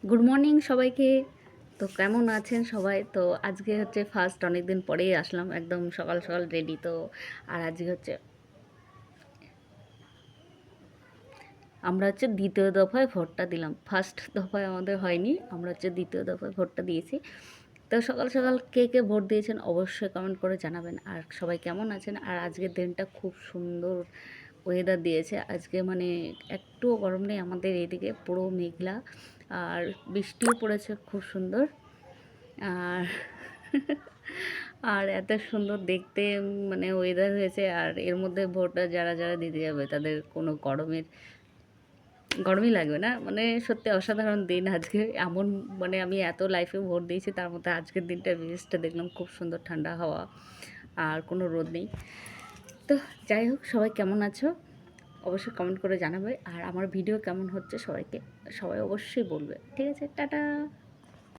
Good morning সবাইকে। তো কেমন আছেন সবাই? তো আজকে হচ্ছে ফার্স্ট অনেক দিন পরেই আসলাম একদম সকাল সকাল রেডি। তো আর আজকে হচ্ছে আমরা হচ্ছে দ্বিতীয় দফায় ভোটটা দিলাম। ফার্স্ট দফায় আমাদের হয়নি, আমরা হচ্ছে দ্বিতীয় দফায় ভোটটা দিয়েছি। তো সকাল সকাল কে কে ভোট দিয়েছেন অবশ্যই কমেন্ট করে জানাবেন। আর সবাই কেমন আছেন? আর আজকের দিনটা খুব সুন্দর ওয়েদার দিয়েছে আজকে, মানে একটুও গরম নেই আমাদের এইদিকে, পুরো মেঘলা। আর বৃষ্টিও পড়েছে খুব সুন্দর। আর আর এত সুন্দর দেখতে মানে ওয়েদার হয়েছে। আর এর মধ্যে ভোটটা যারা যারা দিতে যাবে তাদের কোনো গরমই লাগবে না, মানে সত্যি অসাধারণ দিন আজকে। এমন মানে আমি এত লাইফে ভোট দিয়েছি, তার মধ্যে আজকের দিনটা বেস্টটা দেখলাম, খুব সুন্দর ঠান্ডা হাওয়া আর কোনো রোদ নেই। তো যাই হোক, সবাই কেমন আছো অবশ্যই কমেন্ট করে জানাবে। আর আমার ভিডিও কেমন হচ্ছে সবাই অবশ্যই বলবে। ঠিক আছে, টাটা।